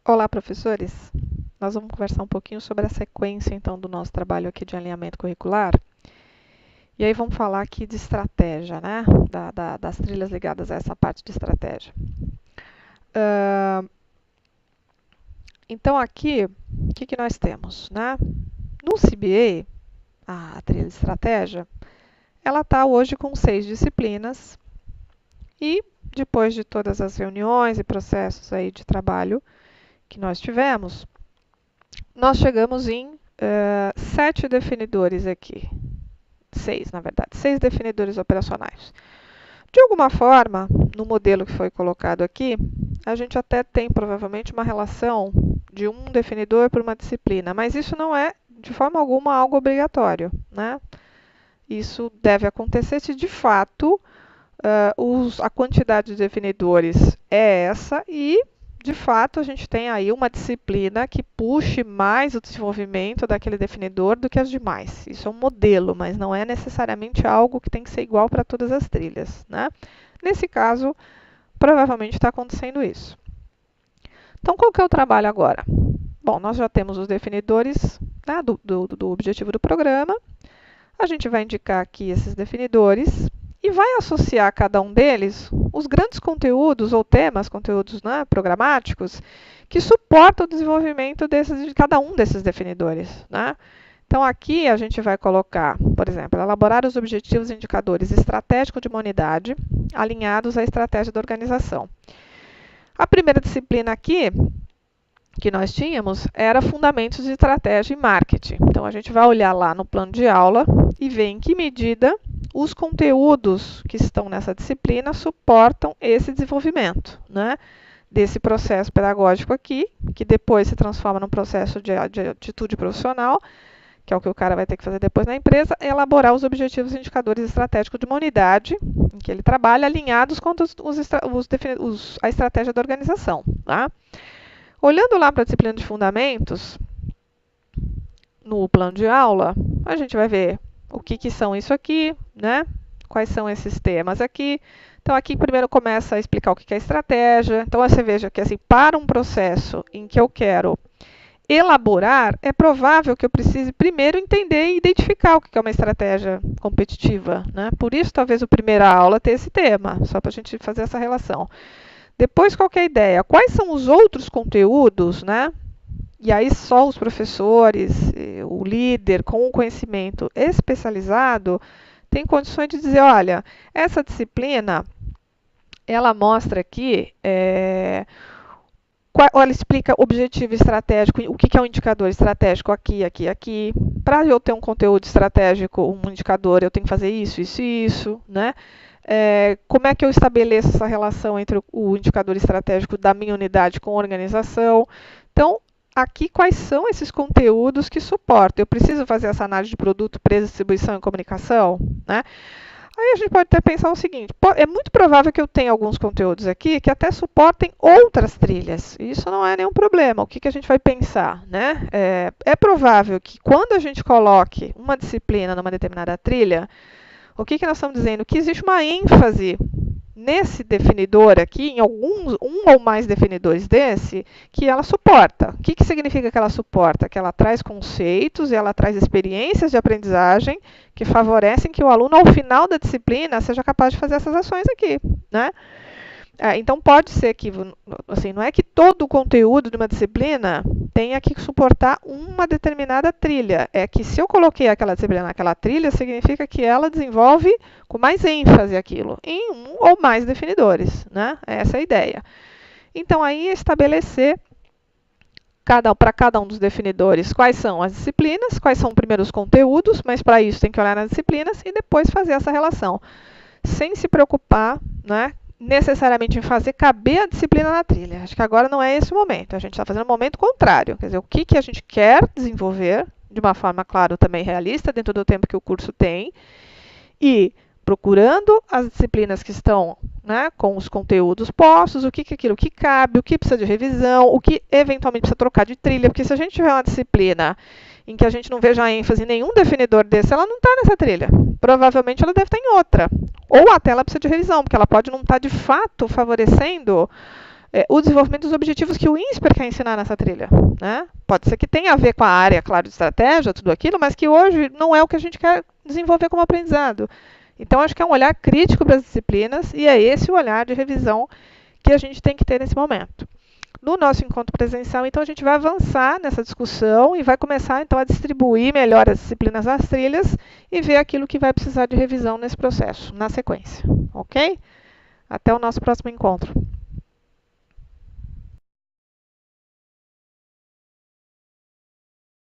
Olá, professores! Nós vamos conversar um pouquinho sobre a sequência, então, do nosso trabalho aqui de alinhamento curricular. E aí vamos falar aqui de estratégia, né? Das trilhas ligadas a essa parte de estratégia. Então, aqui, o que nós temos, né? No CBA, a trilha de estratégia, ela está hoje com 6 disciplinas e, depois de todas as reuniões e processos aí de trabalho que nós tivemos, nós chegamos em 7 definidores aqui. 6, na verdade. 6 definidores operacionais. De alguma forma, no modelo que foi colocado aqui, a gente até tem provavelmente uma relação de um definidor por uma disciplina, mas isso não é, de forma alguma, algo obrigatório, né? Isso deve acontecer se, de fato, a quantidade de definidores é essa e, de fato, a gente tem aí uma disciplina que puxe mais o desenvolvimento daquele definidor do que as demais. Isso é um modelo, mas não é necessariamente algo que tem que ser igual para todas as trilhas, né? Nesse caso, provavelmente está acontecendo isso. Então, qual que é o trabalho agora? Bom, nós já temos os definidores, né, do objetivo do programa. A gente vai indicar aqui esses definidores e vai associar a cada um deles os grandes conteúdos ou temas, conteúdos, né, programáticos, que suportam o desenvolvimento de cada um desses definidores, né? Então, aqui a gente vai colocar, por exemplo, elaborar os objetivos e indicadores estratégicos de uma unidade alinhados à estratégia da organização. A primeira disciplina aqui que nós tínhamos era Fundamentos de Estratégia e Marketing. Então, a gente vai olhar lá no plano de aula e ver em que medida os conteúdos que estão nessa disciplina suportam esse desenvolvimento, né, desse processo pedagógico aqui, que depois se transforma num processo de atitude profissional, que é o que o cara vai ter que fazer depois na empresa, é elaborar os objetivos e indicadores estratégicos de uma unidade em que ele trabalha, alinhados com a estratégia da organização, tá? Olhando lá para a disciplina de fundamentos, no plano de aula, a gente vai ver o que são isso aqui, né? Quais são esses temas aqui. Então, aqui primeiro começa a explicar o que é estratégia. Então, você veja que, assim, para um processo em que eu quero elaborar, é provável que eu precise primeiro entender e identificar o que é uma estratégia competitiva, né? Por isso, talvez, a primeira aula tenha esse tema, só para a gente fazer essa relação. Depois, qual que é a ideia? Quais são os outros conteúdos, né? E aí só os professores, o líder com o conhecimento especializado tem condições de dizer, olha, essa disciplina, ela mostra aqui, ela explica objetivo estratégico, o que é um indicador estratégico aqui, aqui, aqui. Para eu ter um conteúdo estratégico, um indicador, eu tenho que fazer isso, isso e isso, né? Como é que eu estabeleço essa relação entre o indicador estratégico da minha unidade com a organização? Então, aqui, quais são esses conteúdos que suportam? Eu preciso fazer essa análise de produto, preço, distribuição e comunicação, né? Aí a gente pode até pensar o seguinte, é muito provável que eu tenha alguns conteúdos aqui que até suportem outras trilhas. Isso não é nenhum problema. O que a gente vai pensar, né? É provável que quando a gente coloque uma disciplina numa determinada trilha, o que nós estamos dizendo? Que existe uma ênfase nesse definidor aqui, em um ou mais definidores desse, que ela suporta. O que significa que ela suporta? Que ela traz conceitos e ela traz experiências de aprendizagem que favorecem que o aluno, ao final da disciplina, seja capaz de fazer essas ações aqui, né? Então, pode ser que, assim, não é que todo o conteúdo de uma disciplina tenha que suportar uma determinada trilha. É que se eu coloquei aquela disciplina naquela trilha, significa que ela desenvolve com mais ênfase aquilo, em um ou mais definidores, né? Essa é a ideia. Então, aí estabelecer para cada um dos definidores quais são as disciplinas, quais são primeiro os conteúdos, mas para isso tem que olhar nas disciplinas e depois fazer essa relação, sem se preocupar, né, necessariamente em fazer caber a disciplina na trilha. Acho que agora não é esse o momento. A gente está fazendo o momento contrário. Quer dizer, o que a gente quer desenvolver de uma forma, claro, também realista, dentro do tempo que o curso tem, e procurando as disciplinas que estão, né, com os conteúdos postos, o que é aquilo que cabe, o que precisa de revisão, o que eventualmente precisa trocar de trilha, porque se a gente tiver uma disciplina em que a gente não veja ênfase em nenhum definidor desse, ela não está nessa trilha. Provavelmente ela deve estar em outra. Ou até ela precisa de revisão, porque ela pode não estar de fato favorecendo o desenvolvimento dos objetivos que o INSPER quer ensinar nessa trilha, né? Pode ser que tenha a ver com a área, claro, de estratégia, tudo aquilo, mas que hoje não é o que a gente quer desenvolver como aprendizado. Então, acho que é um olhar crítico para as disciplinas e é esse o olhar de revisão que a gente tem que ter nesse momento. No nosso encontro presencial, então, a gente vai avançar nessa discussão e vai começar, então, a distribuir melhor as disciplinas nas trilhas e ver aquilo que vai precisar de revisão nesse processo, na sequência, ok? Até o nosso próximo encontro.